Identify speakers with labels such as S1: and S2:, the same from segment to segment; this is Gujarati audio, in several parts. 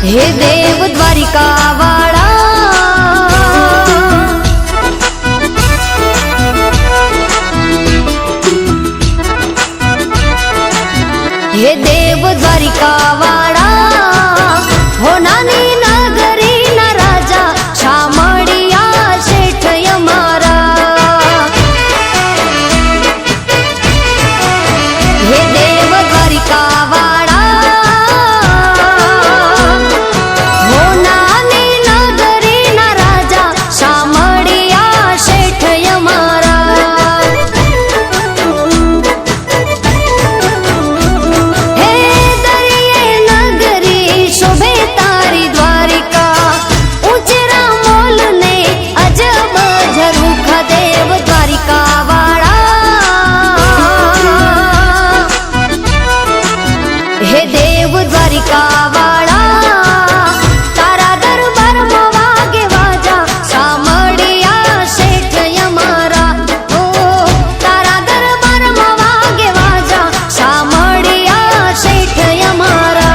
S1: हे देव द्वारिका वाला हे देव द्वारिका वाला हो नानी नगरी न राजा शामळिया शेठ यमारा हे देव द्वारिका वाला हो नानी नगरी न राजा शामळिया शेठ यमारा हे देव द्वारिका वाला तारा दरबार में वागे वाजा शामळिया शेठ यमारा ओ तारा दरबार में वागे वाजा शामळिया शेठ यमारा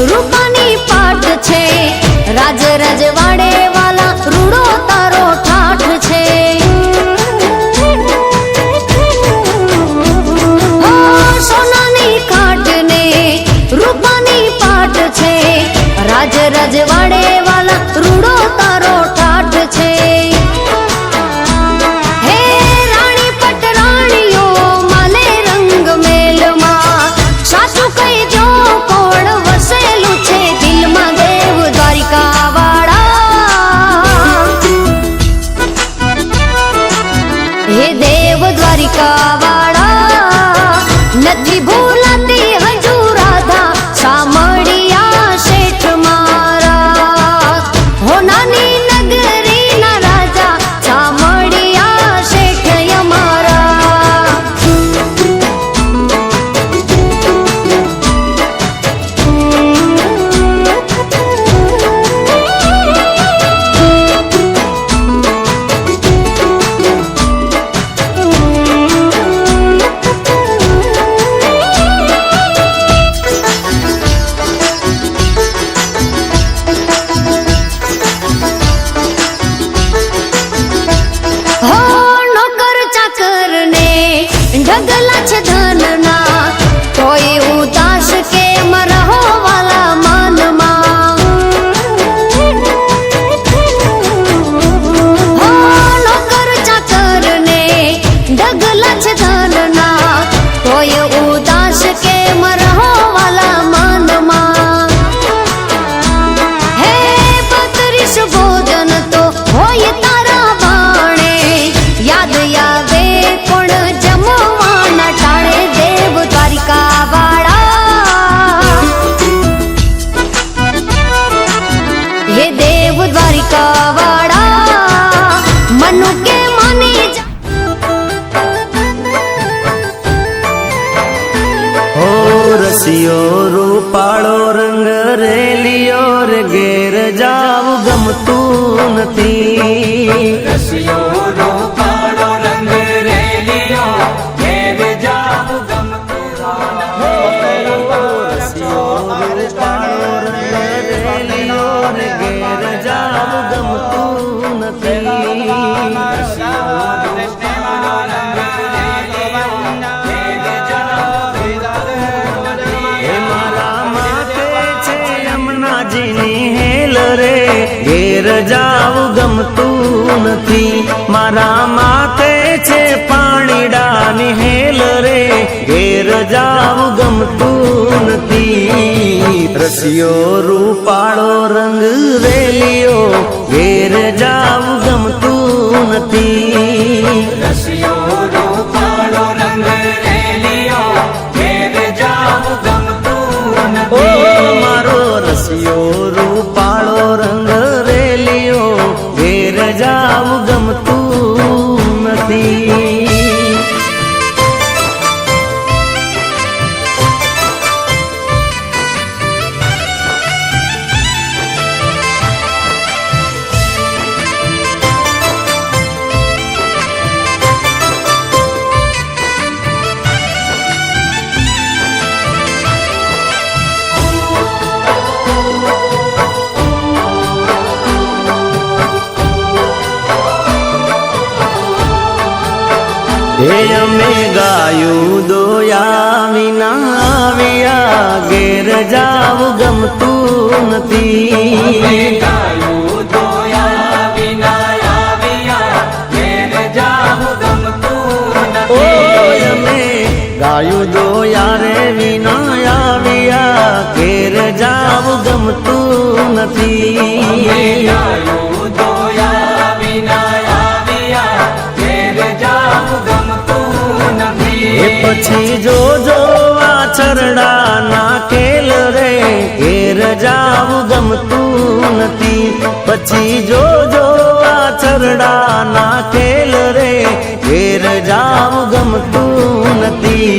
S1: रूपानी पाठ छे राज रजवाड़े वाला रूड़ो तारो ठाठ छे ओ सोनानी खाट ने रूपानी पाठ छे राज रजवाड़े वाला रूड़ो तारो ठाठ छे हे रानी पटराणियो माले रंग मेल मा साचू कही जो कोण वसेलू छे दिल में देव द्वारिका वाला हे देव द्वारिका वाला नथी भूलाती हजू राधा शामळिया शेठ मारा हो नानी नगरी ना राजा शामळिया शेठ यमारा ढगला छे धन ना कोई उदास के मरहो वाला मन मा हो नौकर चाकर ने ढगला छे धन ना कोई उदास के मरहो वाला मन मा हे बत्रीस भोजन तो होय तारा बाणे याद आवे पण हे देव द्वारिका वाला मनु के मानी
S2: ओ रसियो रूपाळो रंग रेलियो रे घेर जाव गमतू नथी
S3: रसियो रूपाळो रंग रेलियो घेर जाव गमतू
S2: रसियो रूपाळो रंग रेलियो रे घेर जाव गमतू नथी घेर जाव गमतू नथी मारा माथे छे पाणीडानी हेल रे घेर जाव गमतू नथी रसियो रूपाळो रंग रेलियो घेर जाव गमतू नथी
S3: रसियो रूपाळो रंग रेलियो घेर जाव गमतू नथी
S2: ओ मारो रसियो હે અમે ગાયું દોયા વિના આવ્યા ઘેર જાવું ગમતું નથી.
S3: ગાયું દોયા વિના આવ્યા ઘેર જાવું ગમતું
S2: ઓ
S3: નથી.
S2: અમે ગાયું દોયા રે વિના આવ્યા ઘેર જાવું ગમતું નથી.
S3: ગાયું દોયા વિના આવ્યા ઘેર જાવું ગમતું નથી.
S2: એ પછી જોજો આ ચરડા ના ખેલ રે ઘેર જાવું ગમતું નથી. પછી જોજો આ ચરડા ના ખેલ રે ઘેર જાવું ગમતું નથી.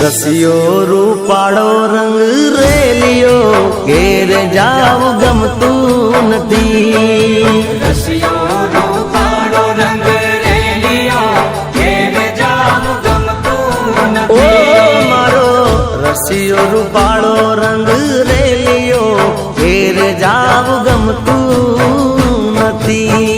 S2: રસિયો રૂપાળો રંગ રેલિયો ઘેર જાવું ગમતું નથી.
S3: રસિયો રૂપાળો રંગ રેલિયો ઘેર જાવું ગમતું
S2: ઓ
S3: નથી.
S2: મારો રસિયો રૂપાળો રંગ રેલિયો ઘેર જાવું ગમતું નથી.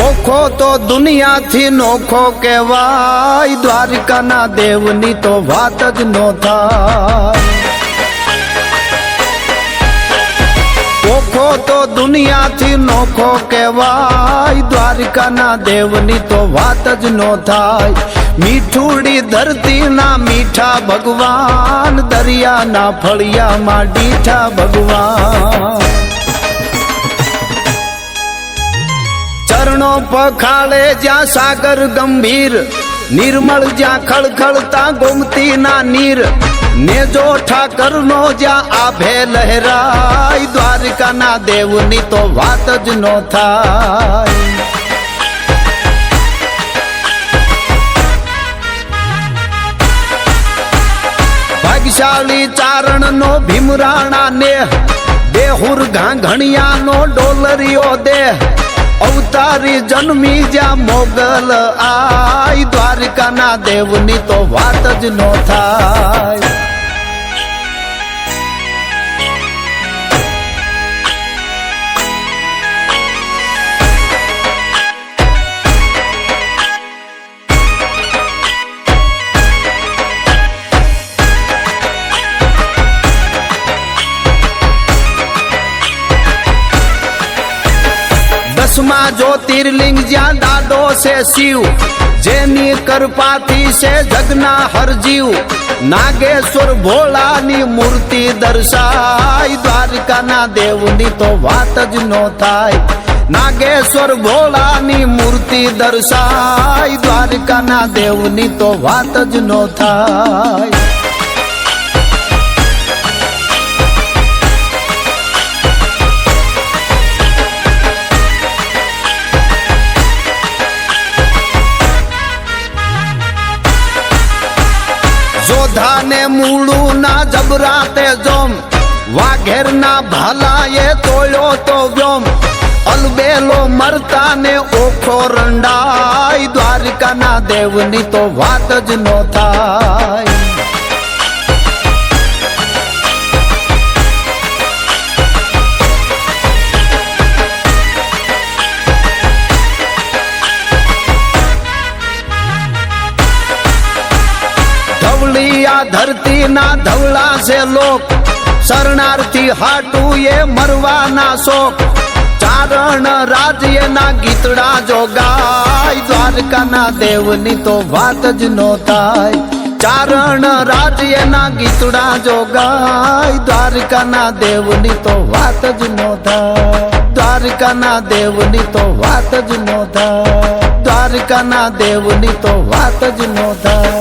S4: ઓખો તો દુનિયાથી નોખો કહેવાય, દ્વારિકાના દેવની તો વાત જ નો થાય. ઓખો તો દુનિયાથી નોખો કહેવાય, દ્વારિકાના દેવની તો વાત જ નો થાય. મીઠુડી ધરતીના મીઠા ભગવાન, દરિયાના ફળિયામાં ડીઠા ભગવાન. ચરણો પખાળે જ્યાં સાગર ગંભીર, નિર્મળ જ્યાં ખળખળતા ગોમતીના નીર, નેજો ઠાકરનો જ્યાં આભે લહેરાય, દ્વારિકાના દેવની તો વાત જ નો થાય. ભાગ્યશાળી ચારણનો ભીમરાણા નેહ, દેહુર ઘાંઘણિયાનો ડોલરિયો દેહ, અવતારી જન્મી જ્યાં મોગલ આય, દ્વારિકાના દેવની તો વાત જ નો થાય. દસમા જ્યોતિર્લિંગ જ્યાં દાદો છે શિવ, જેની કૃપાથી છે જગના હરજીવ, નાગેશ્વર ભોળાની મૂર્તિ દર્શાય, દ્વારિકાના દેવની તો વાત જ નો થાય. નાગેશ્વર ભોળાની મૂર્તિ દર્શાય, દ્વારિકાના દેવની તો વાત જ નો થાય. જોધાને મૂળું ના જબરાતે જોમ, વાઘેરના ભાલાએ તોળ્યો તો વ્યોમ, અલબેલો મરતા ને ઓખો રંડાય, દ્વારિકાના દેવની તો વાત જ નો થાય. ધવલિયા ધરતીના ધવલા છે લોક, શરણાર્થી હાટું એ મરવાના શોક, ચારણ રાજ્યના ગીતડા જો ગાય, દ્વારકાના દેવની તો વાત જ નો થાય. ચારણ રાજ્યના ગીતડા જો ગાય, દ્વારકાના દેવની તો વાત જ નો થાય. દ્વારકાના દેવની તો વાત જ નો થાય. દ્વારકાના દેવની તો વાત જ નો થાય.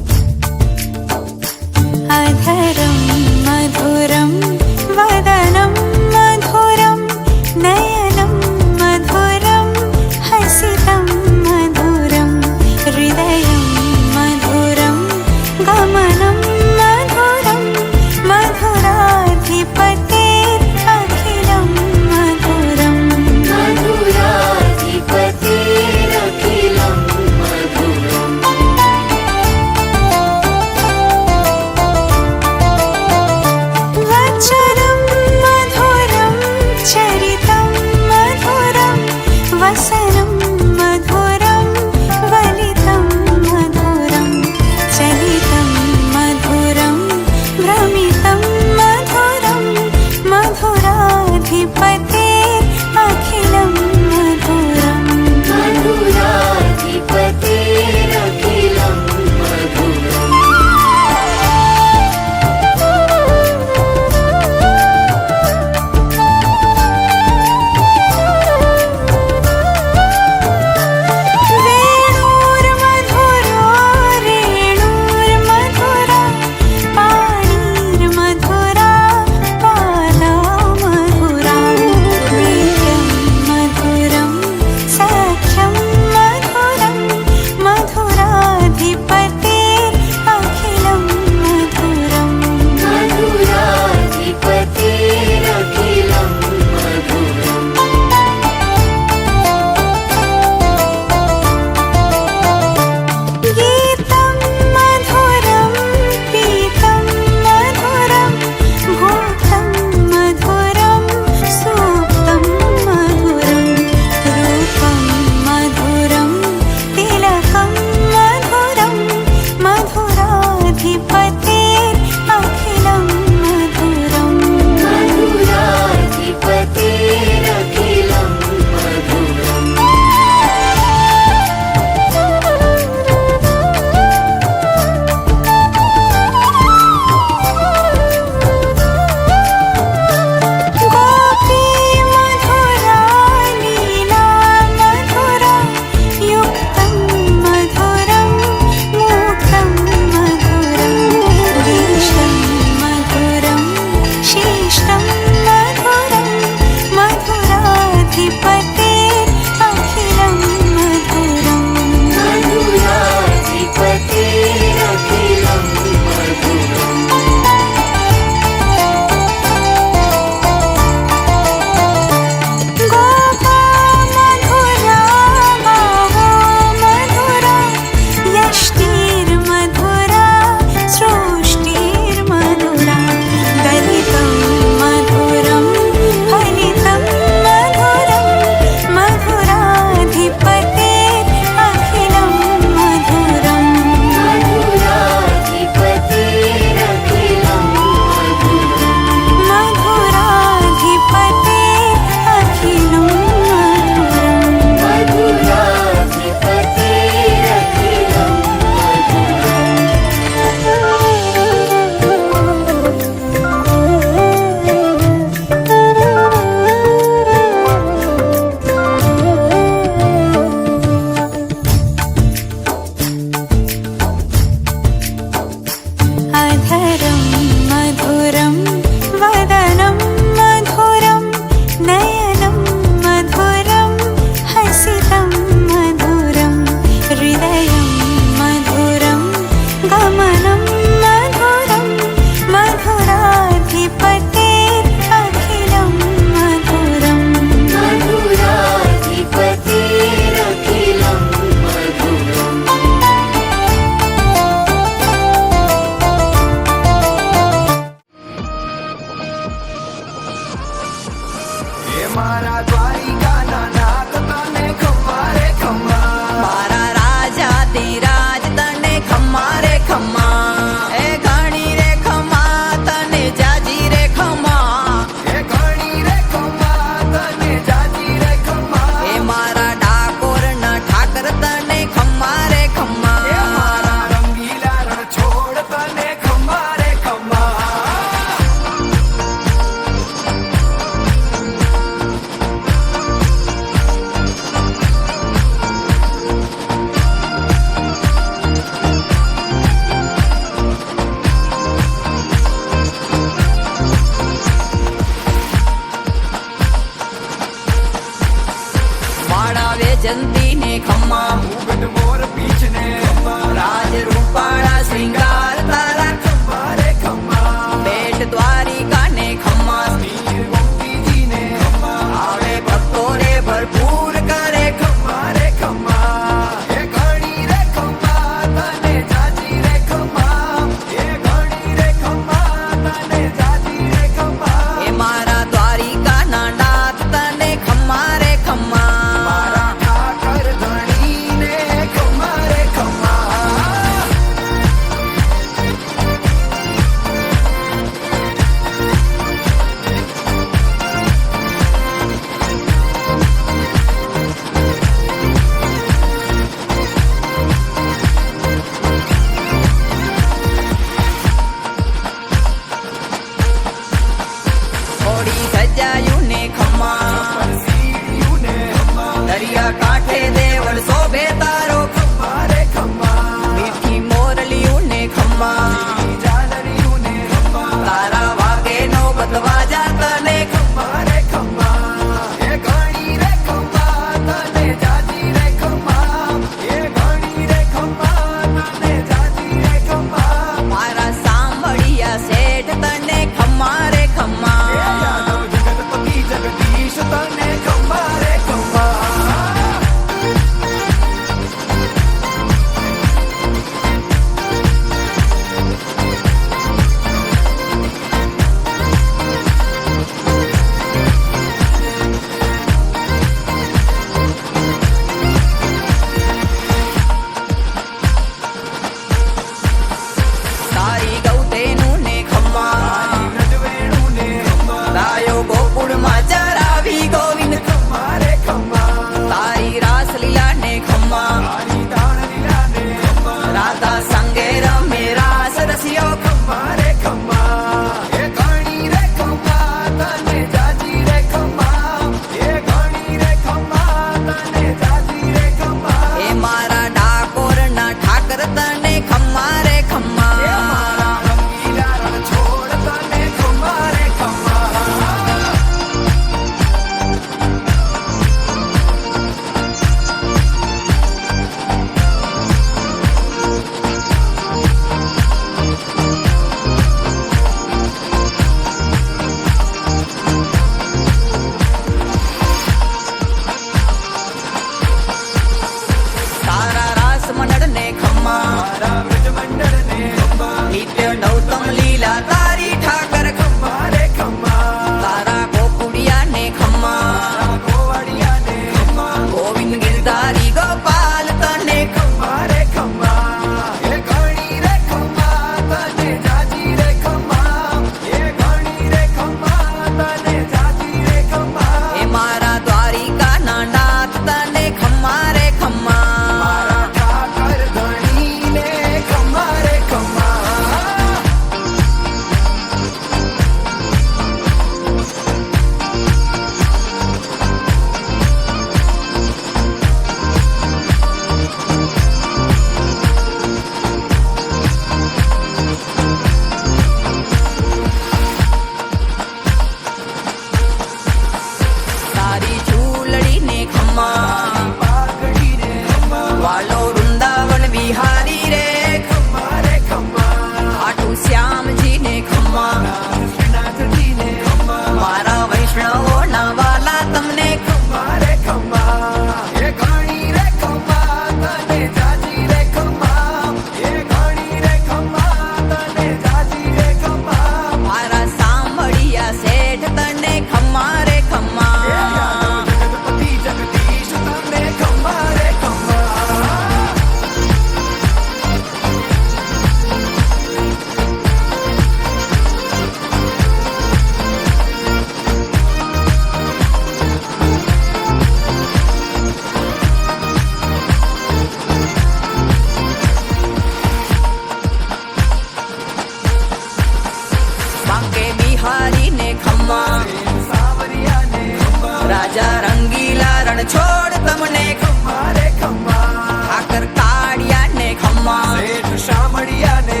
S5: રાજા રંગીલા રણ છોડ તમને ખમ્મા રે ખમ્મા ઠાકર કાળિયા ને ખમ્મા શેઠ શામળિયા ને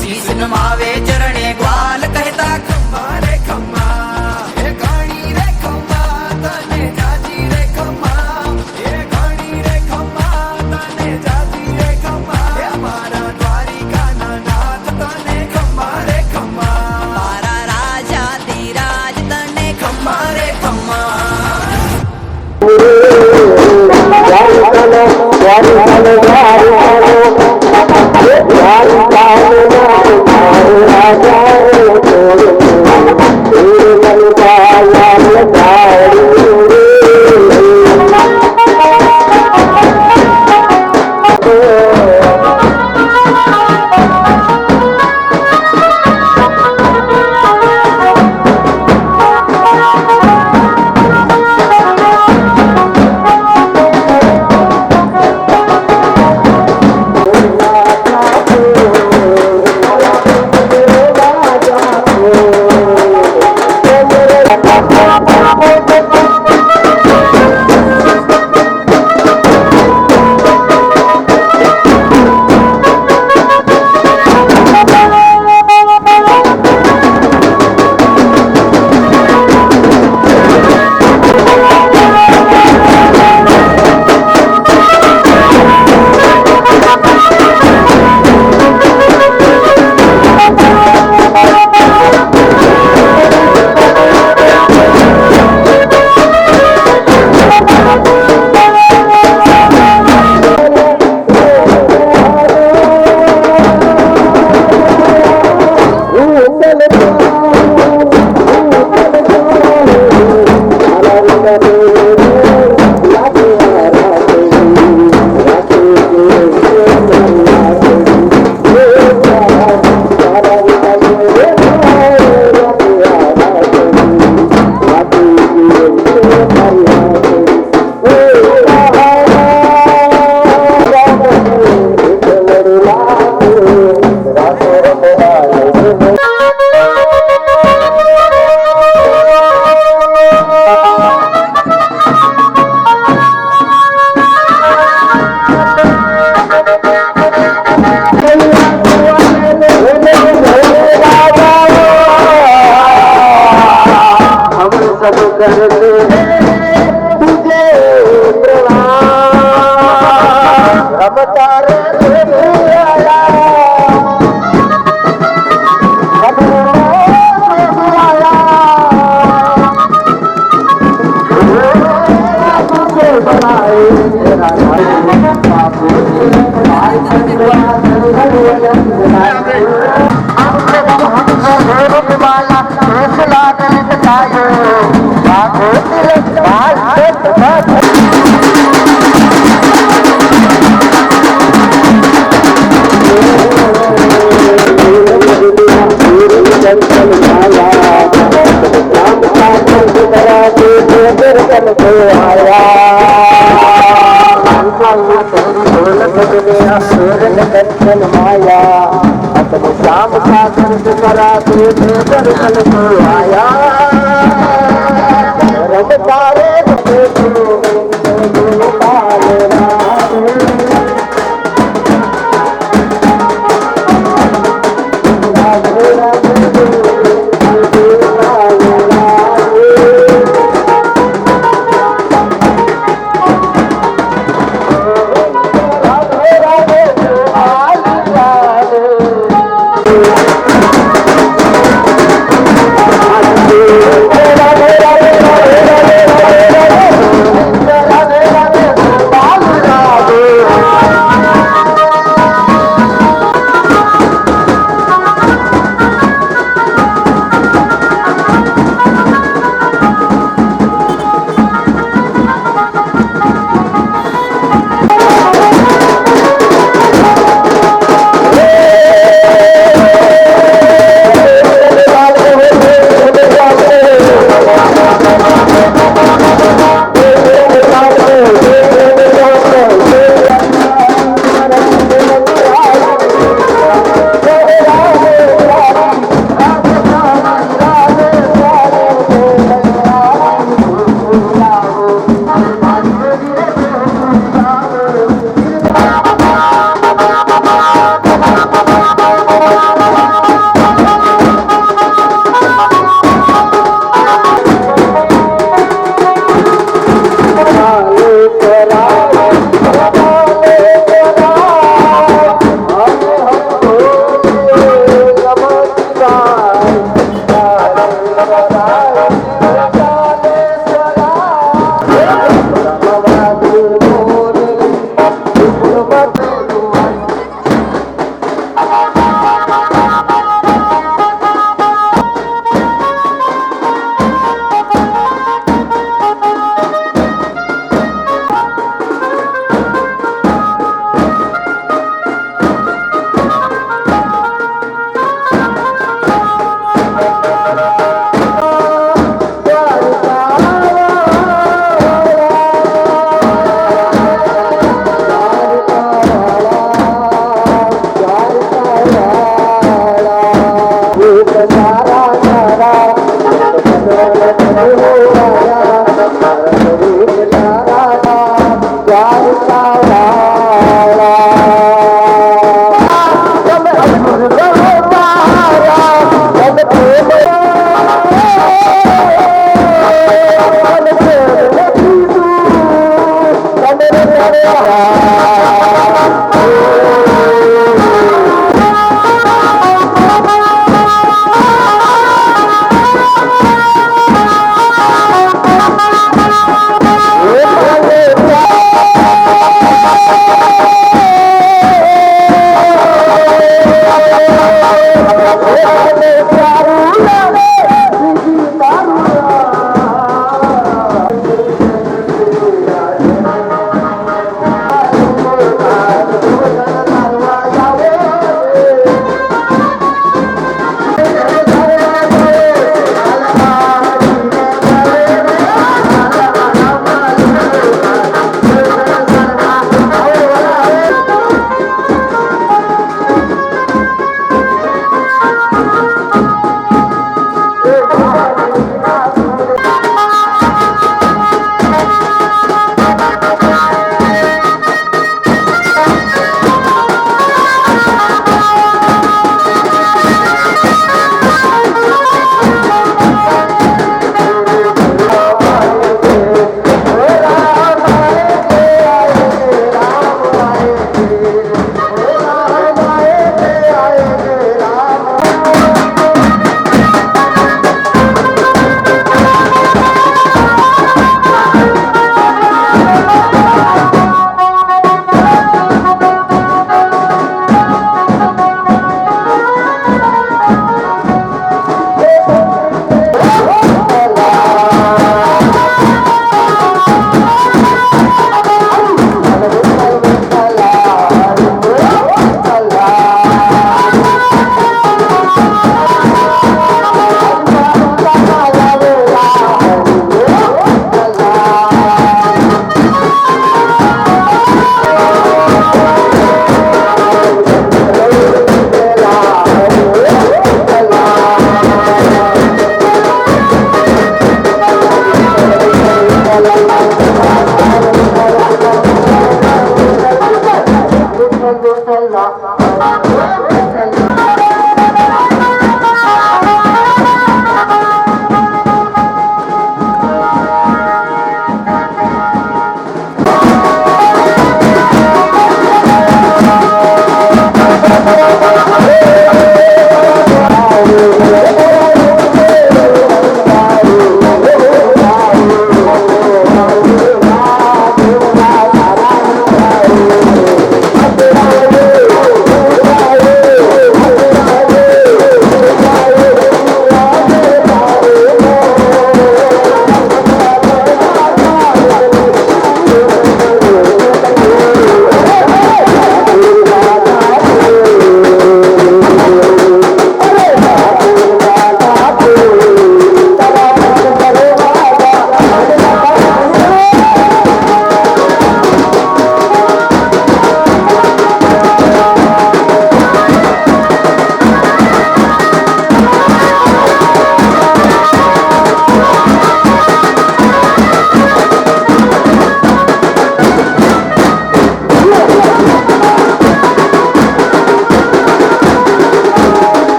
S5: શીશ નમાવે ચરણે ગ્વાલ કહેતા ખમ્મા રે ખમ્મા એ ઘણી રે ખમ્મા તને જાજી રે ખમ્મા એ ઘણી રે ખમ્મા તને જાજી રે ખમ્મા એ મારા દ્વારિકાના નાથ તને ખમ્મા રે ખમ્મા મારા રાજા ધીરાજ તને ખમ્મા રે ખમ્મા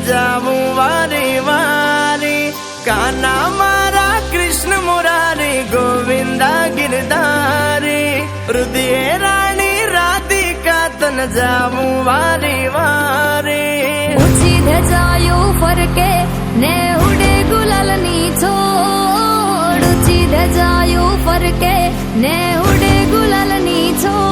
S2: જાવું વારી વારી કાના મારા કૃષ્ણ મુરારી ગોવિંદા ગિરધારી હૃદય રાણી રાધિકા તન જાવું વારી વારી
S1: ઊંચી ધજાયો ફરકે ને ઉડે ગુલાલની છોડ ઊંચી ધજાયો ફરકે ને ઉડે ગુલાલની છોડ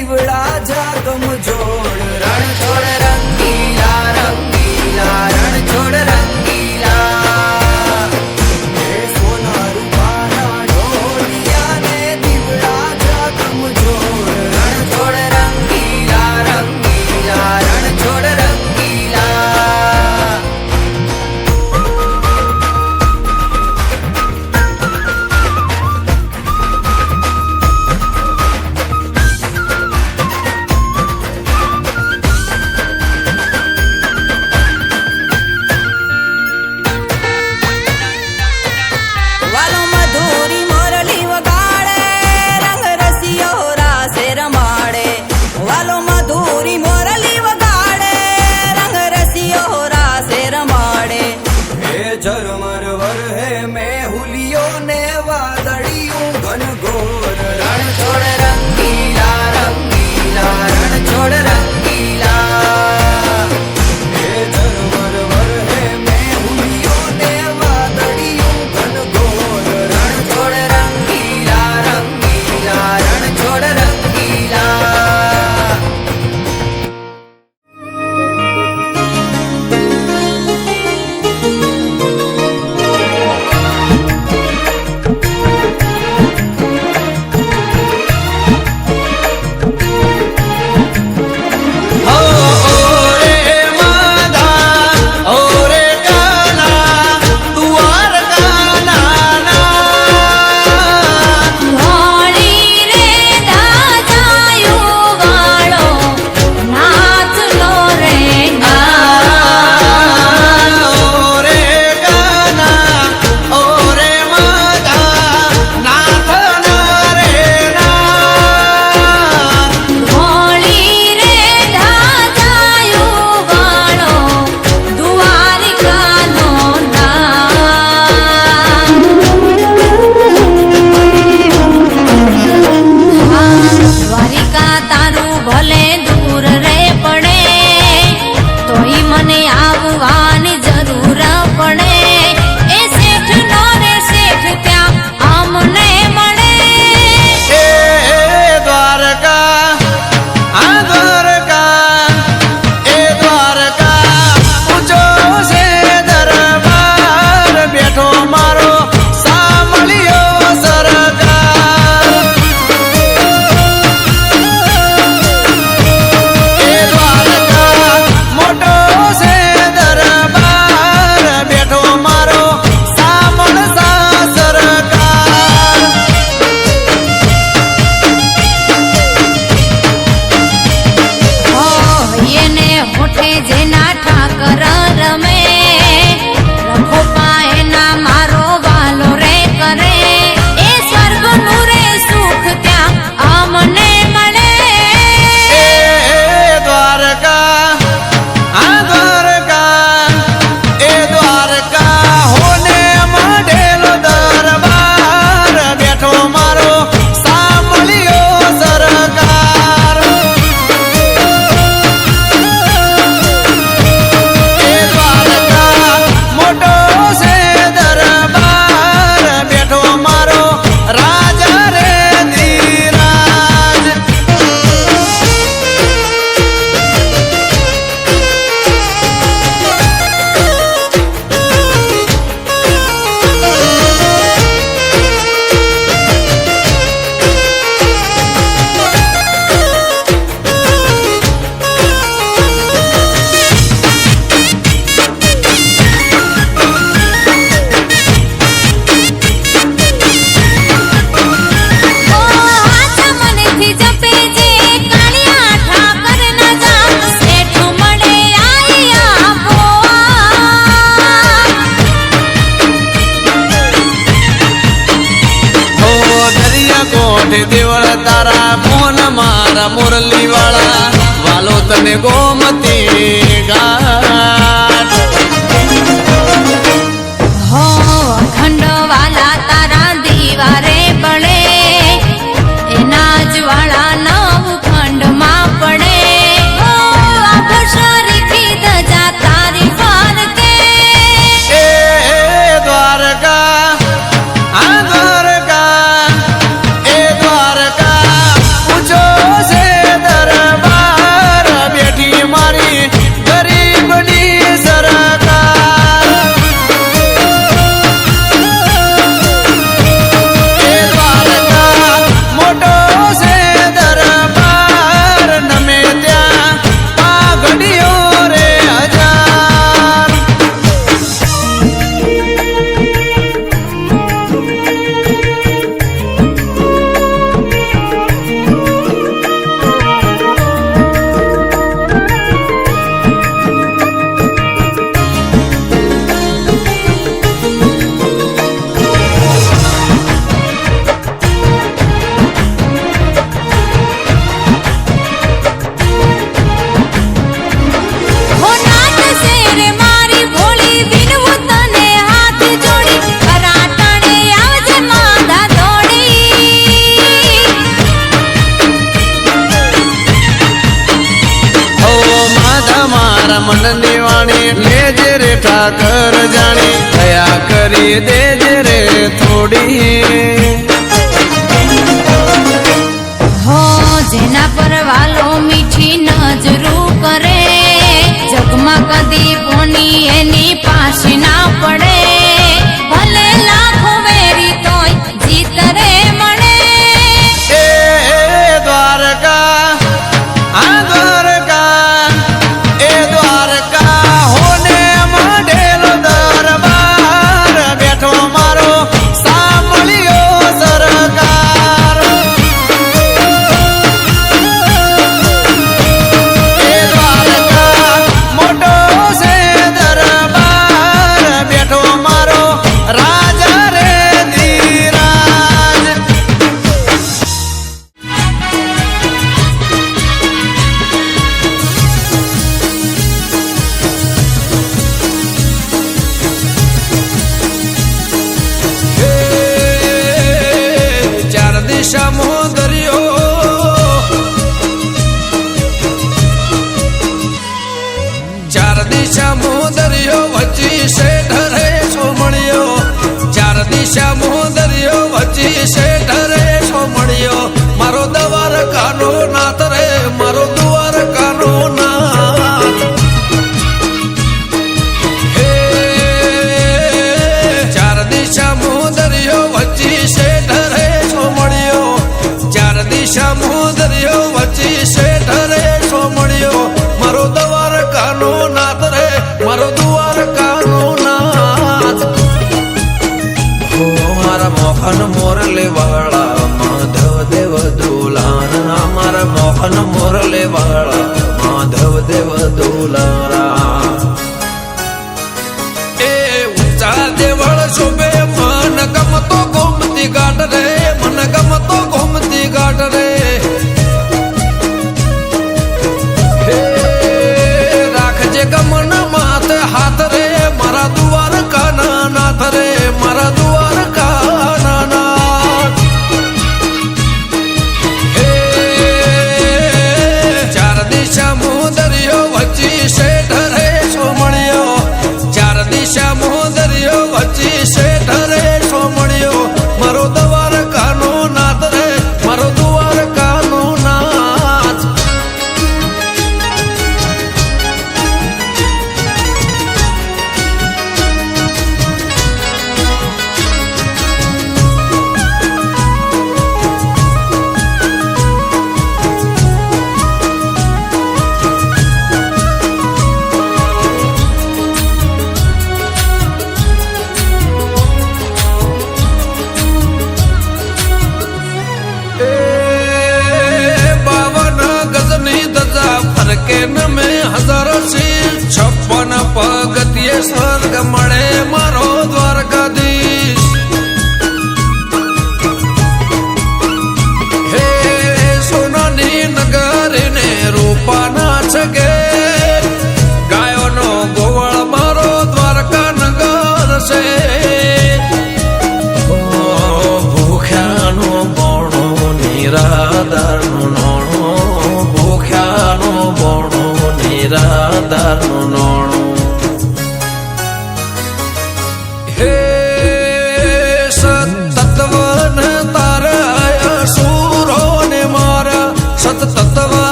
S5: દીવડા જાગમ જોડ રણ છોડ રંગીલા રંગીલા રણ છોડ રંગીલા હે સોના રૂપાના ઢોલિયા ને દીવડા જાગમ જોડ રણ છોડ રંગીલા રંગીલા રણ છોડ રંગીલા વાલો મધુરી મોરલી વગાડે રંગ રસિયો રાસે રમાડે વાલો મધુરી મોરલી વગાડે રંગ રસિયો રાસે રમાડે હે ઝરમર વર હે મેં હુલિયો ને વાદળિયું ઘન ઘોર રણ છોડ રંગીલા રંગીલા રણ છોડ રંગીલા હે ઝરમર વર હે મેં હુલિયો ને વાદળિયું ઘન ઘોર રણ છોડ રંગીલા રંગીલા રણ છોડ રંગીલા
S1: હોળી રે દાદાયો વાળો નાચલો રે હોળી રે દાદાયો વાળો દ્વારિકાનો દ્વારિકા તારું ભલે દૂર રે પડે તોય મને આવવાની જરૂર પડે એ શેઠ નો રે શેઠ ત્યાં અમને મળે
S4: દ્વારકા આ દ્વારકા એ દ્વારકા ઊંચો છે દરબાર બેઠો મારો સાંભળ્યો સરકાર એ દ્વારકા મોટો છે દરબાર બેઠો મારો સાંભળતા સરકાર
S1: એને હોઠે જેના ઠાકર રમે રખોપા એના મારો વાલો રે કરે એ સ્વર્ગનું રે સુખ ત્યાં અમને મળે
S4: એ દ્વારકા આ દ્વારકા એ દ્વારકા હોને મઢેલો દરબાર બેઠો મારો સાંભળ્યો સરકાર એ દ્વારકા મોટો છે દરબાર બેઠો મારો રાજા રે ધીરાજ
S1: ઓ આછા મનેથી જપે જે કાળિયા ઠાકર ના જામ શેઠ મળે આઈ આપો
S4: ઓ દરિયા કોઠે દેવળ તારા મોન મારા મુરલી વાળા વાલો તને ગોમતી ઘાટ
S1: હો ખંડવાલા તારા દીવારે પડે એના જ્વાળા નવ ખંડમાં પડે ઓ આભૂષરીથી ધજા તારી ફરકે
S4: એ દ્વારકા આ દ્વારકા એ દ્વારકા ઊંચો છે
S2: મારા મનની વાણી લેજે રે ઠાકર જાણી દયા કરી દેજે રે થોડી
S1: હો જેના પર વાલો મીઠી નજરું કરે જગમાં કદી પોની એની પાછી ના પડે ભલે લાખો વેરી તોય જીત રે મળે
S2: એ દ્વારકા આ દ્વારકા એ દ્વારકા હોને માંડેલો દરબાર બેઠો મારો સાંભળ્યો સરકાર એ દ્વારકા મોટો છે દરબાર બેઠો મારો રાજા રે ધીરાજ ચાર દિશામાં દરિયો ચાર દિશામાં દરિયો વચ્ચી શેઠરે સોમણિયો ચાર દિશામાં દરિયો વચ્ચી શેઠરે સોમણિયો મારો દ્વારકાનો નાથ રે મારો દ્વારકાનો નાથ હે ચાર દિશામાં દરિયો વચ્ચી શેઠરે સોમણિયો ચાર દિશામાં દરિયો વચ્ચી શેઠરે સોમણિયો મારો દ્વારકાનો નાથ રે મારો દ્વારકાનો નાથ હો મારા મોહન મોરલે વાળા માધવ દેવ દુલારા મારા મોહન મોરલે વાળા માધવ દેવ દુલારા